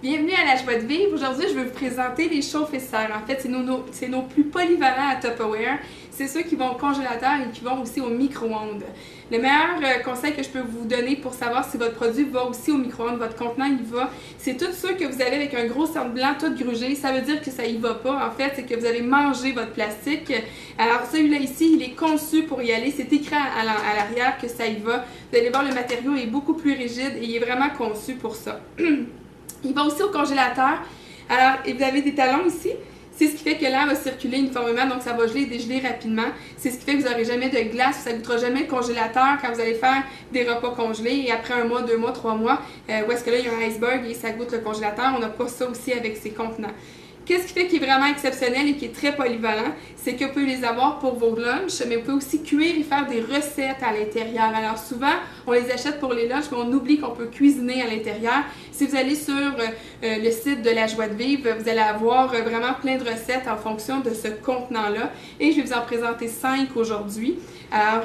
Bienvenue à la joie de vivre. Aujourd'hui, je vais vous présenter les chauffeurs. En fait, c'est nos plus polyvalents à Tupperware. C'est ceux qui vont au congélateur et qui vont aussi au micro-ondes. Le meilleur conseil que je peux vous donner pour savoir si votre produit va aussi au micro-ondes, votre contenant y va, c'est tous ceux que vous avez avec un gros cercle blanc tout grugé. Ça veut dire que ça y va pas. En fait, c'est que vous avez mangé votre plastique. Alors, celui-là ici, il est conçu pour y aller. C'est écrit à l'arrière que ça y va. Vous allez voir, le matériau est beaucoup plus rigide et il est vraiment conçu pour ça. Il va aussi au congélateur. Alors, et vous avez des talons ici. C'est ce qui fait que l'air va circuler uniformément, donc ça va geler et dégeler rapidement. C'est ce qui fait que vous n'aurez jamais de glace, ça ne goûtera jamais le congélateur quand vous allez faire des repas congelés. Et après 1 mois, 2 mois, 3 mois, où est-ce que là, il y a un iceberg et ça goûte le congélateur. On n'a pas ça aussi avec ces contenants. Qu'est-ce qui fait qu'il est vraiment exceptionnel et qui est très polyvalent? C'est que vous pouvez les avoir pour vos lunchs, mais vous pouvez aussi cuire et faire des recettes à l'intérieur. Alors souvent, on les achète pour les lunchs, mais on oublie qu'on peut cuisiner à l'intérieur. Si vous allez sur le site de la joie de vivre, vous allez avoir vraiment plein de recettes en fonction de ce contenant-là. Et je vais vous en présenter 5 aujourd'hui. Alors,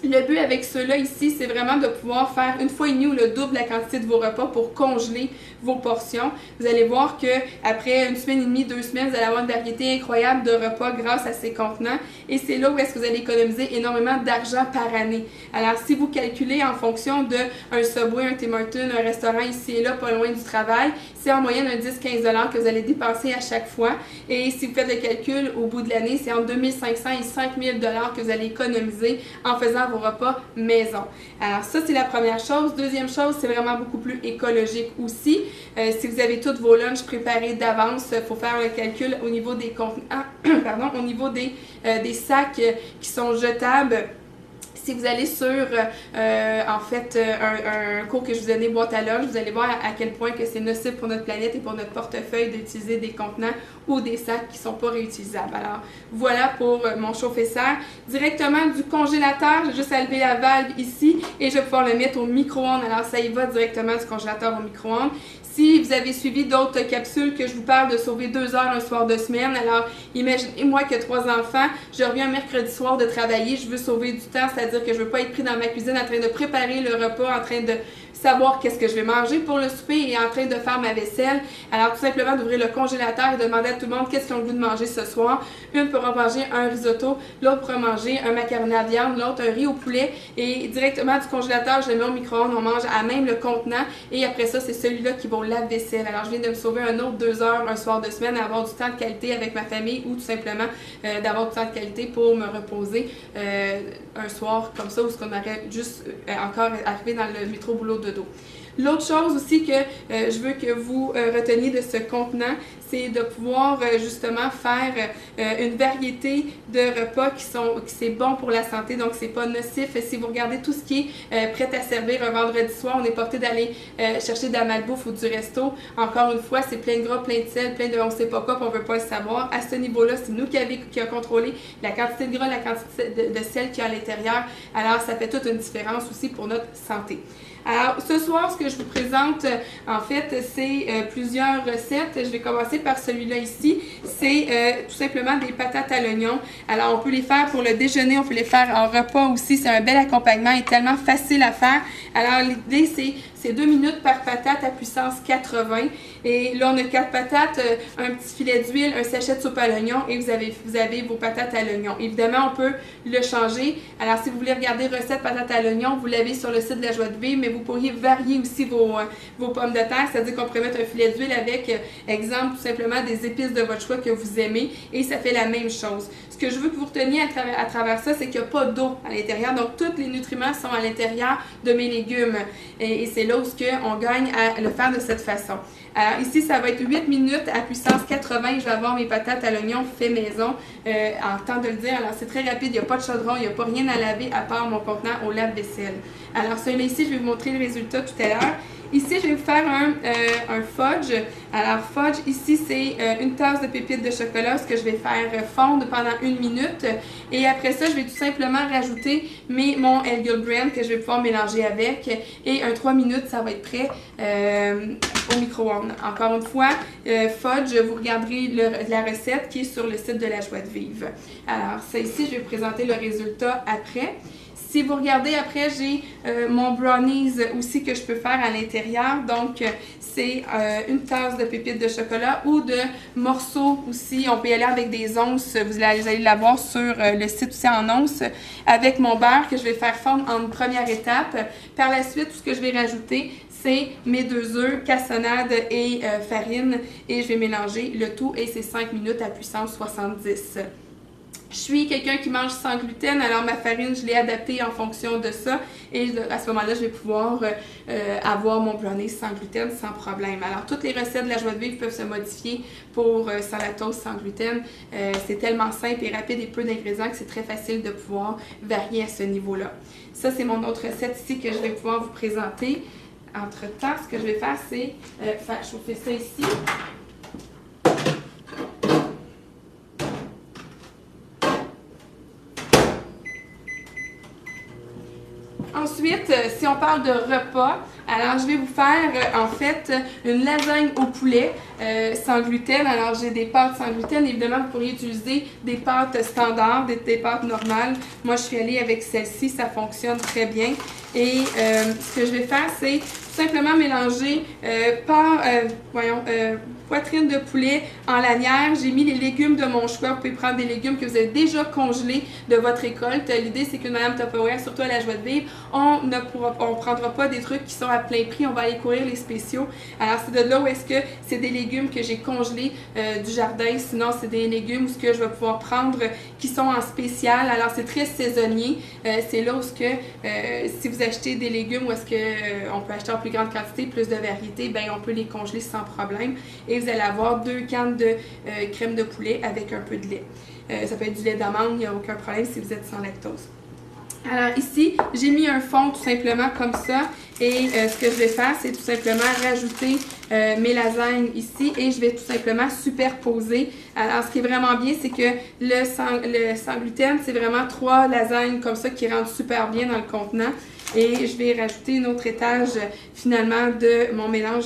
le but avec ceux-là ici, c'est vraiment de pouvoir faire 1,5 fois ou le double la quantité de vos repas pour congeler vos portions. Vous allez voir que après 1 semaine et demie, 2 semaines, vous allez avoir une variété incroyable de repas grâce à ces contenants. Et c'est là où est-ce que vous allez économiser énormément d'argent par année. Alors, si vous calculez en fonction d'un Subway, un Tim Hortons, un restaurant ici et là, pas loin du travail, c'est en moyenne un 10-15 $ que vous allez dépenser à chaque fois. Et si vous faites le calcul au bout de l'année, c'est entre 2500 et 5000 $ que vous allez économiser en faisant vos repas maison. Alors ça, c'est la première chose. Deuxième chose, c'est vraiment beaucoup plus écologique aussi. Si vous avez tous vos lunchs préparés d'avance, il faut faire le calcul au niveau des contenants, pardon, au niveau des sacs qui sont jetables. Si vous allez sur, en fait, un cours que je vous donnais, boîte à lunch, vous allez voir à quel point que c'est nocif pour notre planète et pour notre portefeuille d'utiliser des contenants ou des sacs qui ne sont pas réutilisables. Alors, voilà pour mon chauffe-serre. Directement du congélateur, j'ai juste à lever la valve ici et je vais pouvoir le mettre au micro-ondes. Alors, ça y va directement du congélateur au micro-ondes. Si vous avez suivi d'autres capsules que je vous parle de sauver 2 heures un soir de semaine, alors imaginez-moi que 3 enfants, je reviens un mercredi soir de travailler, je veux sauver du temps, c'est-à-dire que je ne veux pas être pris dans ma cuisine en train de préparer le repas, en train de savoir qu'est-ce que je vais manger pour le souper et en train de faire ma vaisselle. Alors tout simplement d'ouvrir le congélateur et de demander à tout le monde qu'est-ce qu'ils ont le goût de manger ce soir. Une pourra manger un risotto, l'autre pourra manger un macaroni à viande, l'autre un riz au poulet et directement du congélateur, je le mets au micro-ondes, on mange à même le contenant et après ça, c'est celui-là qui va au lave-vaisselle. Alors je viens de me sauver un autre 2 heures un soir de semaine à avoir du temps de qualité avec ma famille ou tout simplement d'avoir du temps de qualité pour me reposer un soir comme ça où on aurait juste encore arrivé dans le métro boulot de dos. L'autre chose aussi que je veux que vous reteniez de ce contenant, c'est de pouvoir justement faire une variété de repas qui c'est bon pour la santé, donc c'est pas nocif. Si vous regardez tout ce qui est prêt à servir un vendredi soir, on est porté d'aller chercher de la malbouffe ou du resto. Encore une fois, c'est plein de gras, plein de sel, plein de on sait pas quoi, puis on veut pas le savoir. À ce niveau-là, c'est nous qui a contrôlé la quantité de gras, la quantité de sel qu'il y a à l'intérieur. Alors, ça fait toute une différence aussi pour notre santé. Alors, ce soir, ce que je vous présente, en fait, c'est plusieurs recettes. Je vais commencer par celui-là ici. C'est tout simplement des patates à l'oignon. Alors, on peut les faire pour le déjeuner, on peut les faire en repas aussi. C'est un bel accompagnement et tellement facile à faire. Alors, l'idée, c'est 2 minutes par patate à puissance 80. Et là, on a 4 patates, un petit filet d'huile, un sachet de soupe à l'oignon et vous avez vos patates à l'oignon. Évidemment, on peut le changer. Alors, si vous voulez regarder recette patates à l'oignon, vous l'avez sur le site de la Joie de Vivre, mais vous pourriez varier aussi vos pommes de terre, c'est-à-dire qu'on pourrait mettre un filet d'huile avec, exemple, tout simplement des épices de votre choix que vous aimez et ça fait la même chose. Ce que je veux que vous reteniez à travers ça, c'est qu'il n'y a pas d'eau à l'intérieur, donc tous les nutriments sont à l'intérieur de mes légumes et c'est là où on gagne à le faire de cette façon. Alors ici, ça va être 8 minutes à puissance 80. Je vais avoir mes patates à l'oignon fait maison en temps de le dire. Alors c'est très rapide, il n'y a pas de chaudron, il n'y a pas rien à laver à part mon contenant au lave-vaisselle. Alors celui-là ici, je vais vous montrer le résultat tout à l'heure. Ici, je vais vous faire un fudge. Alors, fudge, ici, c'est une tasse de pépites de chocolat, ce que je vais faire fondre pendant 1 minute. Et après ça, je vais tout simplement rajouter mon Elgul Brand que je vais pouvoir mélanger avec. Et 3 minutes, ça va être prêt au micro-ondes. Encore une fois, fudge, vous regarderez la recette qui est sur le site de la Joie de Vivre. Alors, ça ici, je vais vous présenter le résultat après. Si vous regardez après, j'ai mon brownies aussi que je peux faire à l'intérieur. Donc, c'est une tasse de pépites de chocolat ou de morceaux aussi. On peut y aller avec des onces. Vous allez l'avoir sur le site aussi en onces avec mon beurre que je vais faire fondre en première étape. Par la suite, tout ce que je vais rajouter, c'est mes 2 œufs, cassonade et farine. Et je vais mélanger le tout et c'est 5 minutes à puissance 70. Je suis quelqu'un qui mange sans gluten, alors ma farine, je l'ai adaptée en fonction de ça. Et à ce moment-là, je vais pouvoir avoir mon brownie sans gluten sans problème. Alors, toutes les recettes de la joie de vivre peuvent se modifier pour sans lactose, sans gluten. C'est tellement simple et rapide et peu d'ingrédients que c'est très facile de pouvoir varier à ce niveau-là. Ça, c'est mon autre recette ici que je vais pouvoir vous présenter. Entre-temps, ce que je vais faire, c'est faire chauffer ça ici. Ensuite, si on parle de repas, alors je vais vous faire en fait une lasagne au poulet sans gluten. Alors j'ai des pâtes sans gluten. Évidemment, vous pourriez utiliser des pâtes standards, des pâtes normales. Moi, je suis allée avec celle-ci, ça fonctionne très bien. Et ce que je vais faire, c'est tout simplement mélanger poitrine de poulet en lanière. J'ai mis les légumes de mon choix. Vous pouvez prendre des légumes que vous avez déjà congelés de votre récolte. L'idée, c'est qu'une Madame Tupperware, surtout à la joie de vivre, on ne prendra pas des trucs qui sont à plein prix. On va aller courir les spéciaux. Alors, c'est de là où est-ce que c'est des légumes que j'ai congelés du jardin. Sinon, c'est des légumes où ce que je vais pouvoir prendre qui sont en spécial. Alors, c'est très saisonnier. C'est là où ce que si vous achetez des légumes où est-ce que on peut acheter en plus grande quantité, plus de variété, ben on peut les congeler sans problème. Et vous allez avoir 2 cannes de crème de poulet avec un peu de lait. Ça peut être du lait d'amande, il n'y a aucun problème si vous êtes sans lactose. Alors ici, j'ai mis un fond tout simplement comme ça et ce que je vais faire, c'est tout simplement rajouter mes lasagnes ici et je vais tout simplement superposer. Alors ce qui est vraiment bien, c'est que le sans gluten, c'est vraiment 3 lasagnes comme ça qui rentrent super bien dans le contenant. Et je vais rajouter un autre étage finalement de mon mélange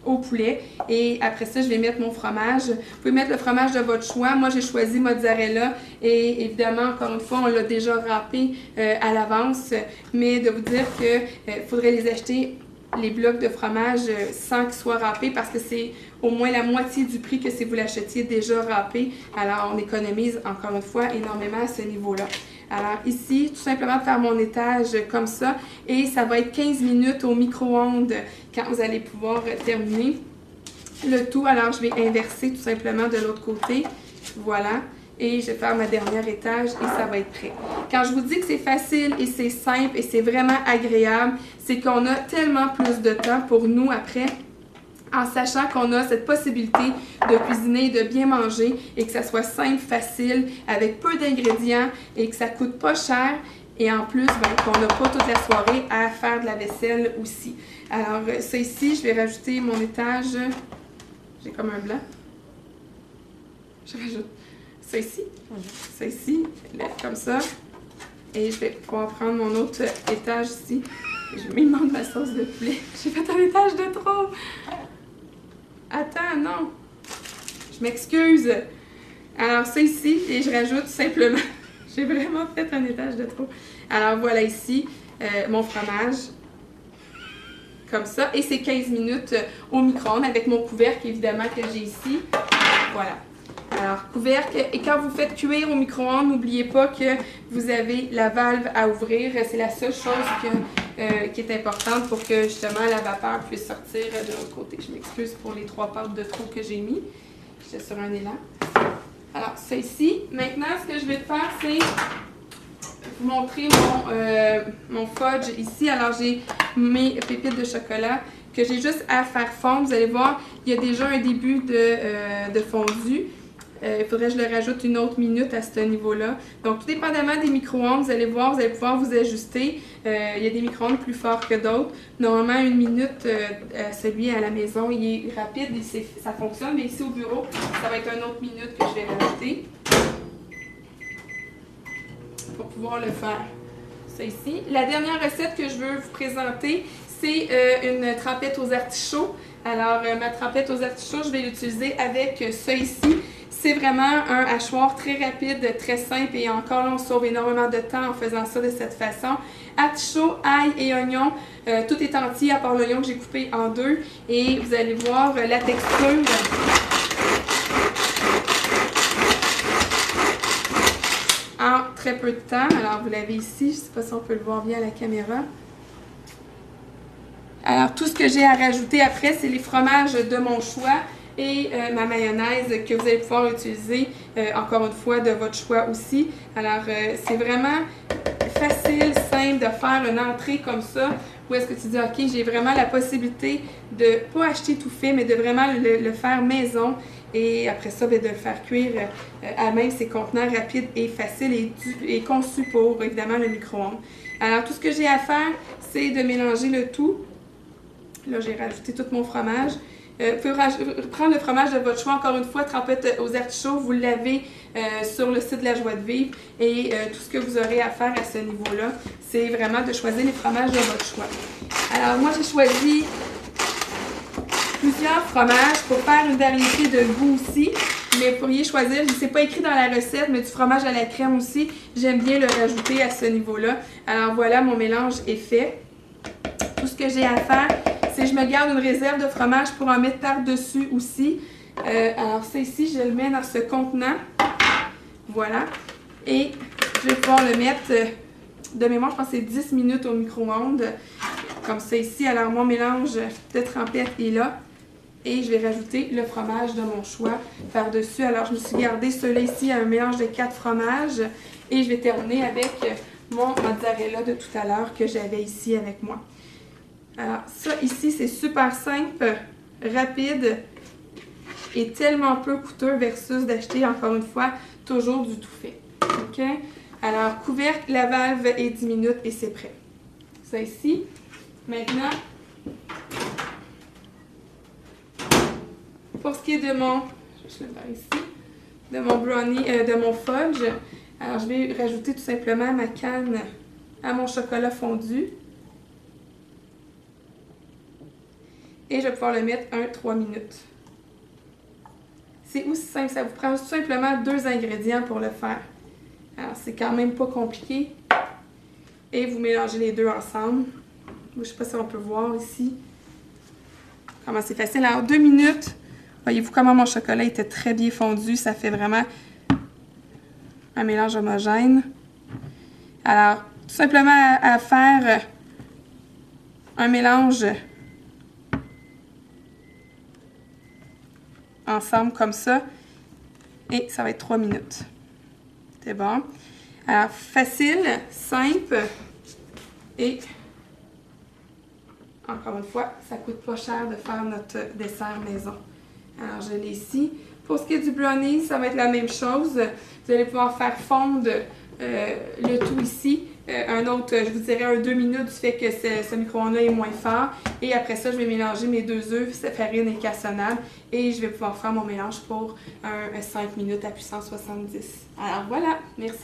au poulet. Et après ça, je vais mettre mon fromage. Vous pouvez mettre le fromage de votre choix. Moi, j'ai choisi mozzarella. Et évidemment, encore une fois, on l'a déjà râpé à l'avance. Mais de vous dire qu'il faudrait les acheter, les blocs de fromage, sans qu'ils soient râpés parce que c'est au moins la moitié du prix que si vous l'achetiez déjà râpé. Alors, on économise encore une fois énormément à ce niveau-là. Alors ici, tout simplement faire mon étage comme ça et ça va être 15 minutes au micro-ondes quand vous allez pouvoir terminer le tout. Alors je vais inverser tout simplement de l'autre côté, voilà, et je vais faire ma dernière étage et ça va être prêt. Quand je vous dis que c'est facile et c'est simple et c'est vraiment agréable, c'est qu'on a tellement plus de temps pour nous après en sachant qu'on a cette possibilité de cuisiner, de bien manger et que ça soit simple, facile, avec peu d'ingrédients et que ça coûte pas cher. Et en plus, qu'on n'a pas toute la soirée à faire de la vaisselle aussi. Alors, ça ici, je vais rajouter mon étage. J'ai comme un blanc. Je rajoute ça ici. Ça ici, comme ça. Et je vais pouvoir prendre mon autre étage ici. Je me demande ma sauce de poulet. J'ai fait un étage de trop. Attends, non. Je m'excuse. Alors, ça ici, et je rajoute simplement. J'ai vraiment fait un étage de trop. Alors, voilà ici mon fromage. Comme ça. Et c'est 15 minutes au micro-ondes avec mon couvercle, évidemment, que j'ai ici. Voilà. Alors, couvercle. Et quand vous faites cuire au micro-ondes, n'oubliez pas que vous avez la valve à ouvrir. C'est la seule chose qui est importante pour que, justement, la vapeur puisse sortir de l'autre côté. Je m'excuse pour les 3 pâtes de trop que j'ai mis. J'étais sur un élan. Alors, ça ici. Maintenant, ce que je vais faire, c'est vous montrer mon fudge ici. Alors, j'ai mes pépites de chocolat que j'ai juste à faire fondre. Vous allez voir, il y a déjà un début de fondu. Il faudrait que je le rajoute une autre minute à ce niveau-là. Donc, tout dépendamment des micro-ondes, vous allez voir, vous allez pouvoir vous ajuster. Il y a des micro-ondes plus forts que d'autres. Normalement, 1 minute, celui à la maison, il est rapide et ça fonctionne. Mais ici au bureau, ça va être une autre minute que je vais rajouter pour pouvoir le faire. Ça ici. La dernière recette que je veux vous présenter, c'est une trempette aux artichauts. Alors, ma trempette aux artichauts, je vais l'utiliser avec ça ici. C'est vraiment un hachoir très rapide, très simple et encore là, on sauve énormément de temps en faisant ça de cette façon. Artichaut, ail et oignon, tout est entier à part l'oignon que j'ai coupé en deux et vous allez voir la texture. En très peu de temps. Alors vous l'avez ici, je ne sais pas si on peut le voir bien à la caméra. Alors tout ce que j'ai à rajouter après, c'est les fromages de mon choix et ma mayonnaise que vous allez pouvoir utiliser encore une fois de votre choix aussi. Alors c'est vraiment facile, simple de faire une entrée comme ça où est-ce que tu dis ok, j'ai vraiment la possibilité de pas acheter tout fait mais de vraiment le faire maison et après ça de le faire cuire à même. C'est contenant rapide et facile et conçu pour évidemment le micro-ondes. Alors tout ce que j'ai à faire, c'est de mélanger le tout. Là j'ai rajouté tout mon fromage. Vous pouvez prendre le fromage de votre choix, encore une fois, trempette aux artichauts, vous l'avez sur le site de la Joie de Vivre et tout ce que vous aurez à faire à ce niveau-là, c'est vraiment de choisir les fromages de votre choix. Alors moi j'ai choisi plusieurs fromages pour faire une variété de goût aussi, mais vous pourriez choisir, je ne sais pas écrit dans la recette, mais du fromage à la crème aussi, j'aime bien le rajouter à ce niveau-là. Alors voilà, mon mélange est fait. Tout ce que j'ai à faire, c'est que je me garde une réserve de fromage pour en mettre par-dessus aussi. Alors ça ici, je le mets dans ce contenant. Voilà. Et je vais pouvoir le mettre, de mémoire, je pense que c'est 10 minutes au micro-ondes. Comme ça ici. Alors mon mélange de trempette est là. Et je vais rajouter le fromage de mon choix par-dessus. Alors je me suis gardé celui-là ici, un mélange de 4 fromages. Et je vais terminer avec mon mozzarella de tout à l'heure que j'avais ici avec moi. Alors ça ici, c'est super simple, rapide et tellement peu coûteux versus d'acheter encore une fois toujours du tout fait. OK? Alors couvercle, la valve est 10 minutes et c'est prêt. Ça ici. Maintenant, pour ce qui est de mon, je vais le faire ici, de mon brownie, de mon fudge, alors je vais rajouter tout simplement ma canne à mon chocolat fondu. Et je vais pouvoir le mettre 3 minutes. C'est aussi simple, ça vous prend tout simplement 2 ingrédients pour le faire. Alors c'est quand même pas compliqué. Et vous mélangez les deux ensemble. Je ne sais pas si on peut voir ici comment c'est facile. Alors 2 minutes, voyez-vous comment mon chocolat était très bien fondu. Ça fait vraiment un mélange homogène. Alors tout simplement à faire un mélange ensemble comme ça et ça va être 3 minutes. C'est bon. Alors facile, simple et encore une fois, ça coûte pas cher de faire notre dessert maison. Alors je l'ai ici. Pour ce qui est du brownie, ça va être la même chose. Vous allez pouvoir faire fondre le tout ici. Un autre, je vous dirais un 2 minutes du fait que ce micro-ondes-là est moins fort. Et après ça, je vais mélanger mes 2 œufs, farine et cassonade. Et je vais pouvoir faire mon mélange pour 5 minutes à puissance 70. Alors voilà, merci.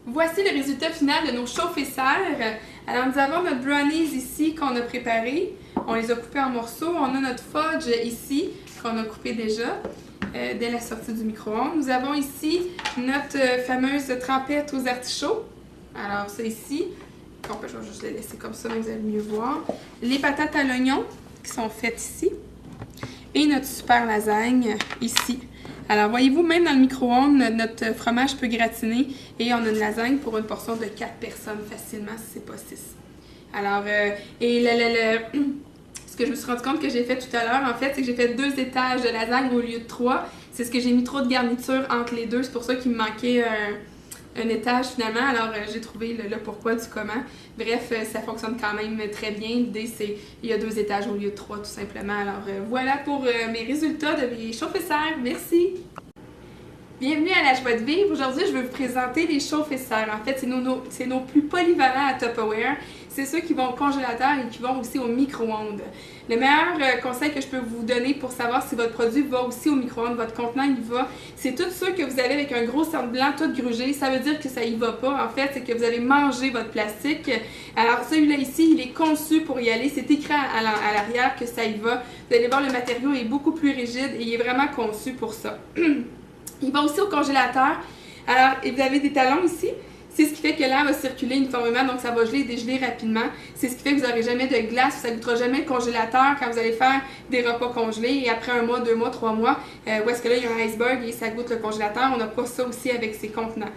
Voici le résultat final de nos chauffe-et-serre. Alors nous avons notre brownies ici qu'on a préparé. On les a coupés en morceaux. On a notre fudge ici qu'on a coupé déjà. Dès la sortie du micro-ondes. Nous avons ici notre fameuse trempette aux artichauts. Alors, ça ici, je vais juste les laisser comme ça, mais vous allez mieux voir. Les patates à l'oignon qui sont faites ici. Et notre super lasagne ici. Alors, voyez-vous, même dans le micro-ondes, notre fromage peut gratiner et on a une lasagne pour une portion de 4 personnes facilement, si c'est pas 6. Alors, et ce que je me suis rendu compte que j'ai fait tout à l'heure, en fait, c'est que j'ai fait 2 étages de lasagne au lieu de 3. C'est ce que j'ai mis trop de garniture entre les deux. C'est pour ça qu'il me manquait un étage finalement. Alors, j'ai trouvé le pourquoi du comment. Bref, ça fonctionne quand même très bien. L'idée, c'est qu'il y a 2 étages au lieu de 3, tout simplement. Alors, voilà pour mes résultats de mes chauffe-et-serre. Merci! Bienvenue à la Joie de Vivre. Aujourd'hui, je vais vous présenter les chauffe-et-serre. En fait, c'est nos plus polyvalents à Tupperware. C'est ceux qui vont au congélateur et qui vont aussi au micro-ondes. Le meilleur conseil que je peux vous donner pour savoir si votre produit va aussi au micro-ondes, votre contenant y va, c'est tous ceux que vous avez avec un gros cercle blanc tout grugé, ça veut dire que ça y va pas. En fait, c'est que vous avez mangé votre plastique. Alors celui-là ici, il est conçu pour y aller. C'est écrit à l'arrière que ça y va. Vous allez voir, le matériau est beaucoup plus rigide et il est vraiment conçu pour ça. Il va aussi au congélateur. Alors, et vous avez des talons ici. C'est ce qui fait que l'air va circuler uniformément, donc ça va geler et dégeler rapidement. C'est ce qui fait que vous n'aurez jamais de glace, ça ne goûtera jamais le congélateur quand vous allez faire des repas congelés. Et après 1 mois, 2 mois, 3 mois, où est-ce que là, il y a un iceberg et ça goûte le congélateur. On n'a pas ça aussi avec ces contenants.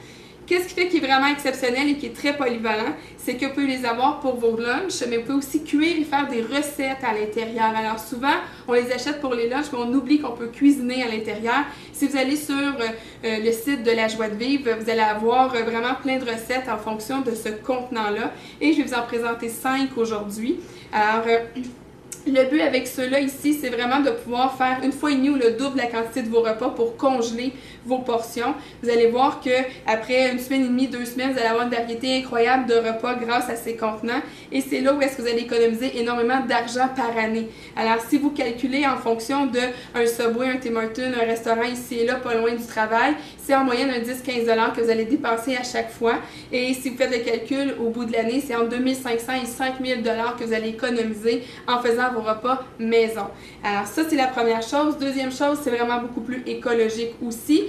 Qu'est-ce qui fait qu'il est vraiment exceptionnel et qui est très polyvalent? C'est que vous pouvez les avoir pour vos lunchs, mais vous pouvez aussi cuire et faire des recettes à l'intérieur. Alors souvent, on les achète pour les lunchs, mais on oublie qu'on peut cuisiner à l'intérieur. Si vous allez sur le site de La Joie de Vivre, vous allez avoir vraiment plein de recettes en fonction de ce contenant-là. Et je vais vous en présenter 5 aujourd'hui. Alors, le but avec ceux-là ici, c'est vraiment de pouvoir faire 1,5 fois ou le double de la quantité de vos repas pour congeler vos portions. Vous allez voir que après 1 semaine et demie, 2 semaines, vous allez avoir une variété incroyable de repas grâce à ces contenants. Et c'est là où est-ce que vous allez économiser énormément d'argent par année. Alors, si vous calculez en fonction d'un Subway, un Tim Hortons, un restaurant ici et là, pas loin du travail, c'est en moyenne un 10-15 $ que vous allez dépenser à chaque fois. Et si vous faites le calcul au bout de l'année, c'est entre 2 500 et 5 000 $ que vous allez économiser en faisant vos repas maison. Alors ça, c'est la première chose. Deuxième chose, c'est vraiment beaucoup plus écologique aussi.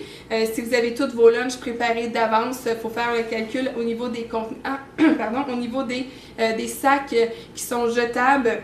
Si vous avez tous vos lunchs préparés d'avance, il faut faire le calcul au niveau des contenants, pardon, au niveau des sacs qui sont jetables.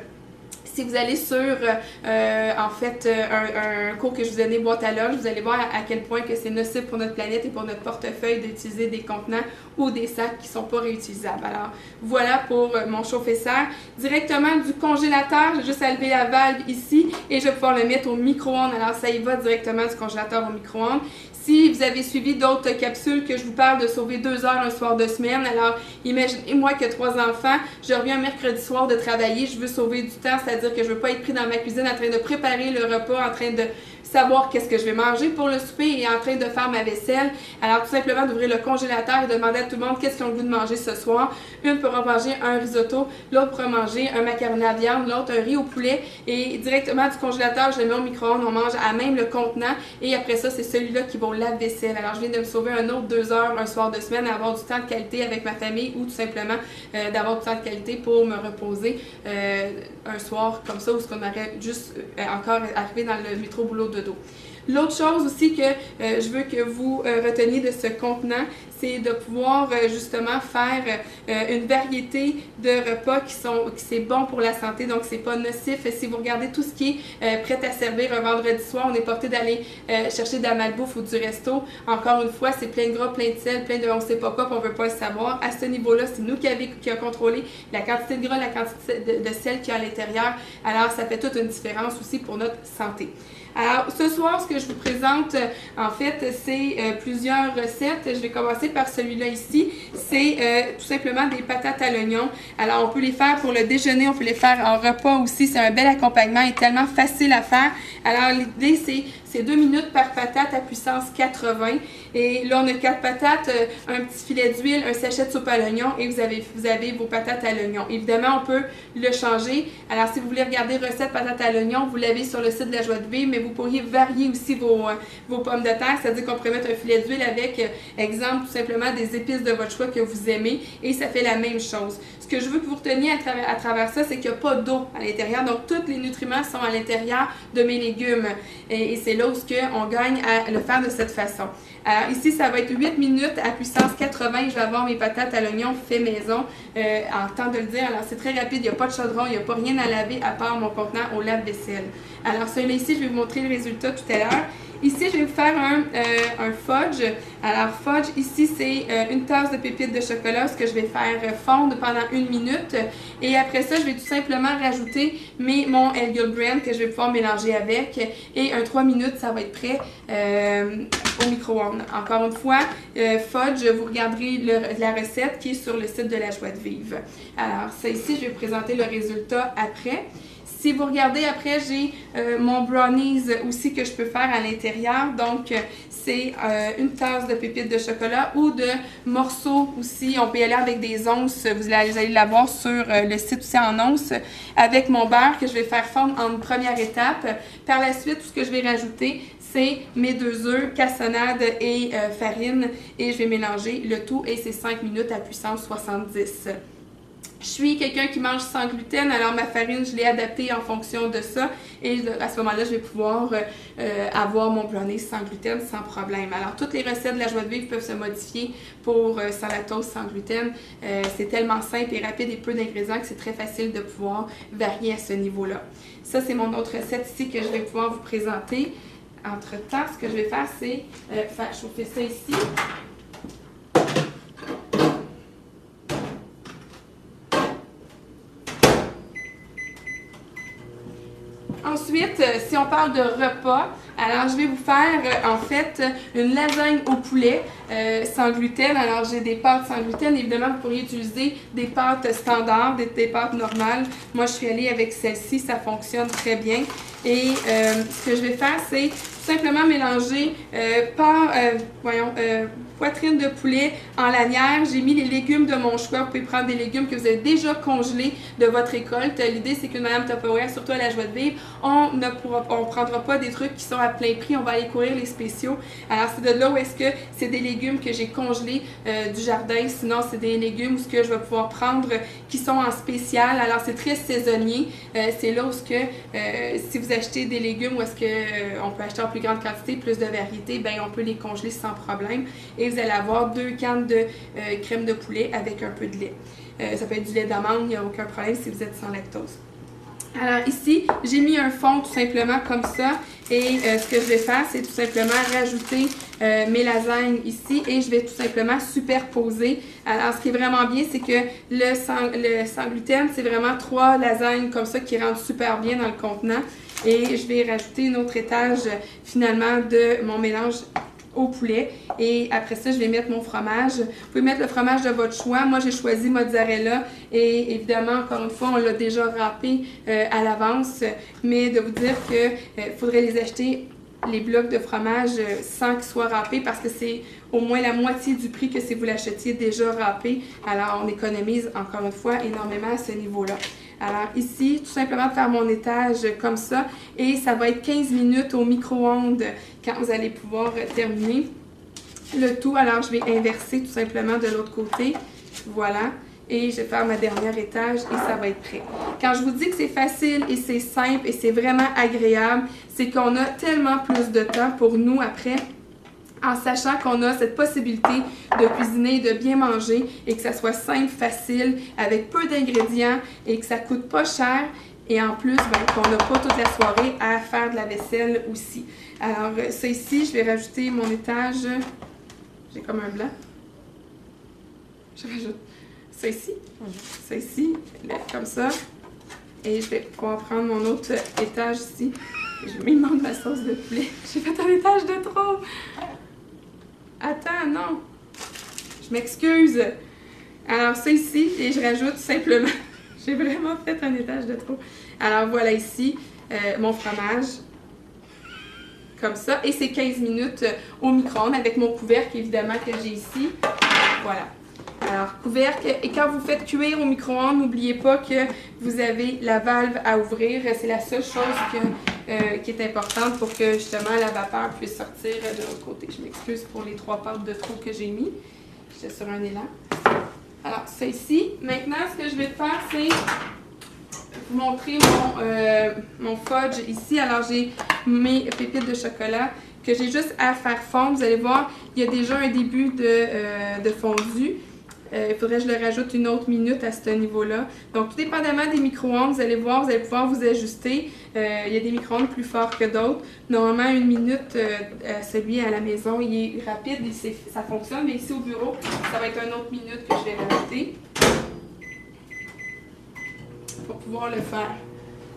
Si vous allez sur, en fait, un cours que je vous ai donné, boîte à lunch, vous allez voir à quel point que c'est nocif pour notre planète et pour notre portefeuille d'utiliser des contenants ou des sacs qui ne sont pas réutilisables. Alors, voilà pour mon chauffe-serre. Directement du congélateur, j'ai juste à lever la valve ici et je vais pouvoir le mettre au micro-ondes. Alors, ça y va directement du congélateur au micro-ondes. Si vous avez suivi d'autres capsules que je vous parle de sauver 2 heures un soir de semaine, alors imaginez-moi que 3 enfants, je reviens un mercredi soir de travailler, je veux sauver du temps, c'est-à-dire que je ne veux pas être pris dans ma cuisine en train de préparer le repas, en train de savoir qu'est-ce que je vais manger pour le souper et en train de faire ma vaisselle. Alors tout simplement d'ouvrir le congélateur et de demander à tout le monde qu'est-ce qu'ils ont le goût de manger ce soir. Une pourra manger un risotto, l'autre pourra manger un macaroni à viande, l'autre un riz au poulet et directement du congélateur, je le mets au micro-ondes, on mange à même le contenant et après ça, c'est celui-là qui va au lave-vaisselle. Alors je viens de me sauver un autre 2 heures un soir de semaine à avoir du temps de qualité avec ma famille ou tout simplement d'avoir du temps de qualité pour me reposer un soir comme ça où on aurait juste encore arrivé dans le métro boulot de dos. L'autre chose aussi que je veux que vous reteniez de ce contenant, c'est de pouvoir justement faire une variété de repas qui c'est bon pour la santé, donc c'est pas nocif. Si vous regardez tout ce qui est prêt à servir un vendredi soir, on est porté d'aller chercher de la malbouffe ou du resto. Encore une fois, c'est plein de gras, plein de sel, plein de on sait pas quoi, puis on veut pas le savoir. À ce niveau-là, c'est nous qui a contrôlé la quantité de gras, la quantité de sel qu'il y a à l'intérieur. Alors, ça fait toute une différence aussi pour notre santé. Alors, ce soir, ce que je vous présente, en fait, c'est plusieurs recettes. Je vais commencer par celui-là ici. C'est tout simplement des patates à l'oignon. Alors, on peut les faire pour le déjeuner, on peut les faire en repas aussi. C'est un bel accompagnement et tellement facile à faire. Alors, l'idée, c'est 2 minutes par patate à puissance 80. Et là, on a 4 patates, un petit filet d'huile, un sachet de soupe à l'oignon et vous avez vos patates à l'oignon. Évidemment, on peut le changer. Alors, si vous voulez regarder recette patates à l'oignon, vous l'avez sur le site de La Joie de Vivre, mais vous pourriez varier aussi vos pommes de terre, c'est-à-dire qu'on pourrait mettre un filet d'huile avec, exemple, tout simplement des épices de votre choix que vous aimez et ça fait la même chose. Ce que je veux que vous reteniez à travers ça, c'est qu'il n'y a pas d'eau à l'intérieur, donc tous les nutriments sont à l'intérieur de mes légumes et c'est là où on gagne à le faire de cette façon. Alors ici, ça va être 8 minutes à puissance 80. Je vais avoir mes patates à l'oignon fait maison en temps de le dire. Alors c'est très rapide, il n'y a pas de chaudron, il n'y a pas rien à laver à part mon contenant au lave-vaisselle. Alors celui-là ici, je vais vous montrer le résultat tout à l'heure. Ici, je vais vous faire un fudge. Alors, fudge, ici, c'est une tasse de pépites de chocolat, ce que je vais faire fondre pendant 1 minute. Et après ça, je vais tout simplement rajouter mon Elgul Brand que je vais pouvoir mélanger avec. Et 3 minutes, ça va être prêt au micro-ondes. Encore une fois, fudge, vous regarderez la recette qui est sur le site de La Joie de Vivre. Alors, ça ici, je vais vous présenter le résultat après. Si vous regardez après, j'ai mon brownies aussi que je peux faire à l'intérieur. Donc, c'est une tasse de pépites de chocolat ou de morceaux aussi. On peut y aller avec des onces. Vous allez l'avoir sur le site aussi en onces avec mon beurre que je vais faire fondre en première étape. Par la suite, tout ce que je vais rajouter, c'est mes 2 œufs, cassonade et farine. Et je vais mélanger le tout et c'est 5 minutes à puissance 70. Je suis quelqu'un qui mange sans gluten, alors ma farine, je l'ai adaptée en fonction de ça. Et à ce moment-là, je vais pouvoir avoir mon brownie sans gluten sans problème. Alors, toutes les recettes de la joie de vivre peuvent se modifier pour sans lactose, sans gluten. C'est tellement simple et rapide et peu d'ingrédients que c'est très facile de pouvoir varier à ce niveau-là. Ça, c'est mon autre recette ici que je vais pouvoir vous présenter. Entre-temps, ce que je vais faire, c'est faire chauffer ça ici. Ensuite, si on parle de repas, alors je vais vous faire en fait une lasagne au poulet sans gluten. Alors j'ai des pâtes sans gluten. Évidemment, vous pourriez utiliser des pâtes standards, des pâtes normales. Moi, je suis allée avec celle-ci, ça fonctionne très bien. Et ce que je vais faire, c'est simplement mélanger poitrine de poulet en lanière. J'ai mis les légumes de mon choix. Vous pouvez prendre des légumes que vous avez déjà congelés de votre récolte. L'idée, c'est qu'une madame Tupperware, surtout à la joie de vivre, on ne prendra pas des trucs qui sont à plein prix. On va aller courir les spéciaux. Alors, c'est de là où est-ce que c'est des légumes que j'ai congelés du jardin. Sinon, c'est des légumes où ce que je vais pouvoir prendre qui sont en spécial. Alors, c'est très saisonnier. C'est là où ce que si vous achetez des légumes où est-ce que on peut acheter en plus grande quantité, plus de variété, ben on peut les congeler sans problème. Et vous allez avoir 2 cannes de crème de poulet avec un peu de lait. Ça peut être du lait d'amande, il n'y a aucun problème si vous êtes sans lactose. Alors ici, j'ai mis un fond tout simplement comme ça. Et ce que je vais faire, c'est tout simplement rajouter mes lasagnes ici et je vais tout simplement superposer. Alors ce qui est vraiment bien, c'est que le sans gluten, c'est vraiment 3 lasagnes comme ça qui rentrent super bien dans le contenant. Et je vais rajouter un autre étage finalement de mon mélange au poulet. Et après ça, je vais mettre mon fromage. Vous pouvez mettre le fromage de votre choix. Moi, j'ai choisi mozzarella. Et évidemment, encore une fois, on l'a déjà râpé à l'avance. Mais de vous dire qu'il faudrait les acheter, les blocs de fromage, sans qu'ils soient râpés parce que c'est au moins la moitié du prix que si vous l'achetiez déjà râpé. Alors, on économise encore une fois énormément à ce niveau-là. Alors ici, tout simplement de faire mon étage comme ça et ça va être 15 minutes au micro-ondes quand vous allez pouvoir terminer le tout. Alors je vais inverser tout simplement de l'autre côté, voilà, et je vais faire ma dernière étage et ça va être prêt. Quand je vous dis que c'est facile et c'est simple et c'est vraiment agréable, c'est qu'on a tellement plus de temps pour nous après, en sachant qu'on a cette possibilité de cuisiner, de bien manger et que ça soit simple, facile, avec peu d'ingrédients et que ça coûte pas cher. Et en plus, qu'on n'a pas toute la soirée à faire de la vaisselle aussi. Alors, ça ici, je vais rajouter mon étage. J'ai comme un blanc. Je rajoute ça ici. Ça ici, comme ça. Et je vais pouvoir prendre mon autre étage ici. Je vais mettre ma sauce de poulet. J'ai fait un étage de trop. Attends, non. Je m'excuse. Alors, ça ici, et je rajoute simplement. J'ai vraiment fait un étage de trop. Alors, voilà ici mon fromage. Comme ça. Et c'est 15 minutes au micro-ondes avec mon couvercle, évidemment, que j'ai ici. Voilà. Alors, couvercle. Et quand vous faites cuire au micro-ondes, n'oubliez pas que vous avez la valve à ouvrir. C'est la seule chose qui est importante pour que, justement, la vapeur puisse sortir de l'autre côté. Je m'excuse pour les 3 pâtes de trop que j'ai mis. J'étais sur un élan. Alors, ça ici. Maintenant, ce que je vais faire, c'est vous montrer mon fudge ici. Alors, j'ai mes pépites de chocolat que j'ai juste à faire fondre. Vous allez voir, il y a déjà un début de fondu. Il faudrait que je le rajoute une autre minute à ce niveau-là. Donc, tout dépendamment des micro-ondes, vous allez voir, vous allez pouvoir vous ajuster. Il y a des micro-ondes plus forts que d'autres. Normalement, 1 minute, celui à la maison, il est rapide et ça fonctionne. Mais ici au bureau, ça va être une autre minute que je vais rajouter pour pouvoir le faire.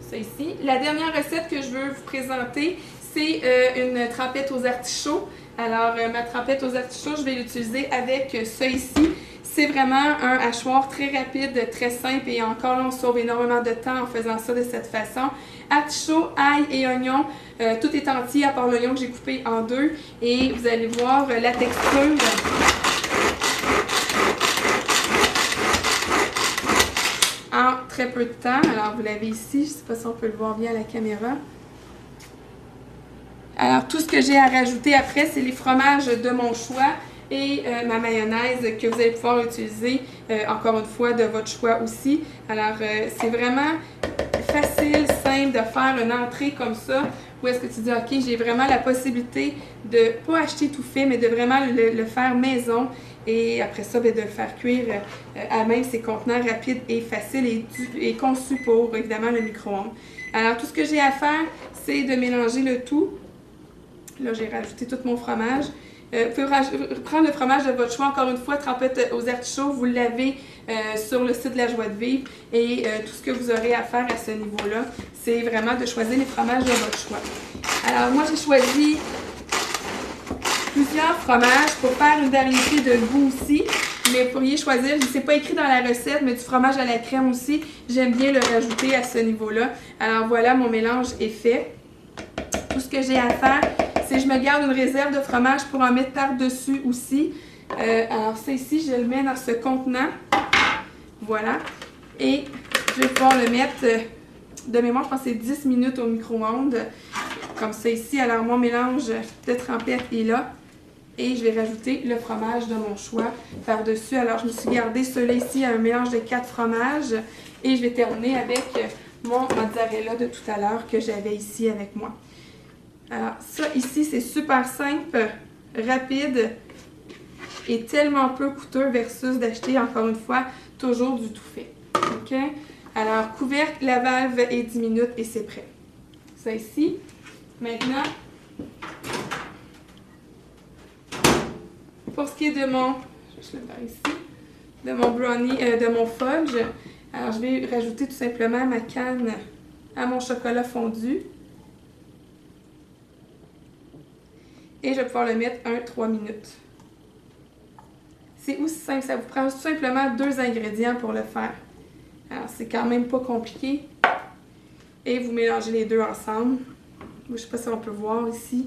Ça ici. La dernière recette que je veux vous présenter, c'est une trempette aux artichauts. Alors, ma trempette aux artichauts, je vais l'utiliser avec ça ici. C'est vraiment un hachoir très rapide, très simple et encore là, on sauve énormément de temps en faisant ça de cette façon. Artichaut, ail et oignon, tout est entier à part l'oignon que j'ai coupé en deux et vous allez voir la texture. En très peu de temps. Alors vous l'avez ici, je ne sais pas si on peut le voir bien à la caméra. Alors tout ce que j'ai à rajouter après, c'est les fromages de mon choix et ma mayonnaise que vous allez pouvoir utiliser encore une fois de votre choix aussi. Alors c'est vraiment facile, simple de faire une entrée comme ça où est-ce que tu dis ok, j'ai vraiment la possibilité de pas acheter tout fait mais de vraiment le faire maison et après ça ben, de le faire cuire à même. C'est contenant rapide et facile et conçu pour évidemment le micro-ondes. Alors tout ce que j'ai à faire c'est de mélanger le tout. Là j'ai rajouté tout mon fromage. Vous pouvez prendre le fromage de votre choix, encore une fois, trempette aux artichauts, vous l'avez sur le site de la Joie de Vivre et tout ce que vous aurez à faire à ce niveau-là, c'est vraiment de choisir les fromages de votre choix. Alors moi j'ai choisi plusieurs fromages pour faire une variété de goût aussi, mais vous pourriez choisir, je ne sais pas écrit dans la recette, mais du fromage à la crème aussi, j'aime bien le rajouter à ce niveau-là. Alors voilà, mon mélange est fait. Tout ce que j'ai à faire, c'est que je me garde une réserve de fromage pour en mettre par-dessus aussi. Alors ça ici, je le mets dans ce contenant. Voilà. Et je vais pouvoir le mettre, de mémoire, je pense que c'est 10 minutes au micro-ondes. Comme ça ici. Alors mon mélange de trempette est là. Et je vais rajouter le fromage de mon choix par-dessus. Alors je me suis gardé celui-là ici, un mélange de 4 fromages. Et je vais terminer avec mon mozzarella de tout à l'heure que j'avais ici avec moi. Alors ça ici c'est super simple, rapide et tellement peu coûteux versus d'acheter encore une fois toujours du tout fait. Ok? Alors couvercle, la valve est 10 minutes et c'est prêt. Ça ici. Maintenant, pour ce qui est de mon, je vais le faire ici, de mon brownie, de mon fudge, alors je vais rajouter tout simplement ma canne à mon chocolat fondu. Et je vais pouvoir le mettre 3 minutes. C'est aussi simple, ça vous prend tout simplement 2 ingrédients pour le faire. Alors c'est quand même pas compliqué. Et vous mélangez les deux ensemble. Je ne sais pas si on peut voir ici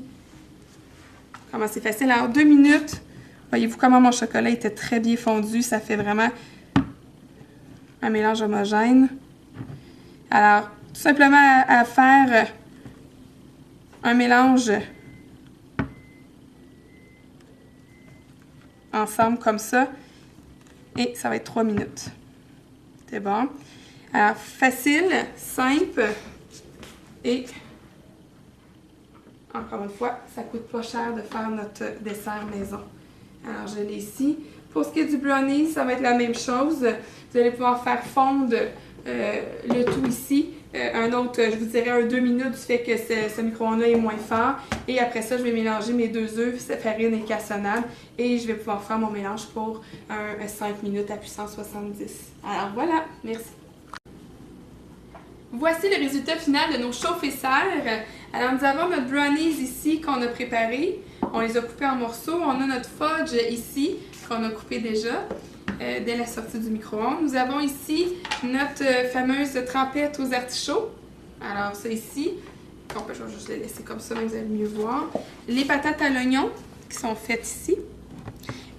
comment c'est facile. Alors 2 minutes, voyez-vous comment mon chocolat était très bien fondu. Ça fait vraiment un mélange homogène. Alors tout simplement à faire un mélange ensemble comme ça et ça va être 3 minutes. C'est bon. Alors facile, simple et encore une fois, ça coûte pas cher de faire notre dessert maison. Alors je l'ai ici. Pour ce qui est du brownie, ça va être la même chose. Vous allez pouvoir faire fondre le tout ici. Un autre, je vous dirais un 2 minutes du fait que ce micro-ondes-là est moins fort. Et après ça, je vais mélanger mes 2 œufs, farine et cassonade. Et je vais pouvoir faire mon mélange pour 5 minutes à puissance 70. Alors voilà, merci. Voici le résultat final de nos chauffe-et-serre. Alors nous avons notre brownies ici qu'on a préparé. On les a coupés en morceaux. On a notre fudge ici qu'on a coupé déjà dès la sortie du micro-ondes. Nous avons ici notre fameuse trempette aux artichauts. Alors ça ici, je vais juste les laisser comme ça, mais vous allez mieux voir. Les patates à l'oignon qui sont faites ici.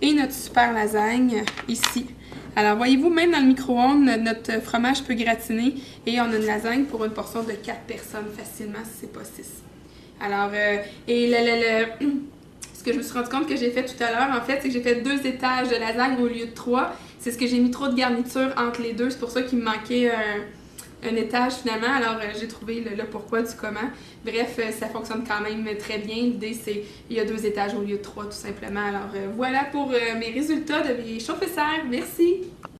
Et notre super lasagne ici. Alors voyez-vous, même dans le micro-ondes, notre fromage peut gratiner et on a une lasagne pour une portion de 4 personnes facilement, si c'est pas 6. Alors, et ce que je me suis rendu compte que j'ai fait tout à l'heure, en fait, c'est que j'ai fait 2 étages de lasagne au lieu de 3. C'est ce que j'ai mis trop de garniture entre les deux, c'est pour ça qu'il me manquait un étage finalement. Alors j'ai trouvé le pourquoi du comment. Bref, ça fonctionne quand même très bien. L'idée c'est il y a 2 étages au lieu de 3 tout simplement. Alors voilà pour mes résultats de mes chauffe-et-serre. Merci!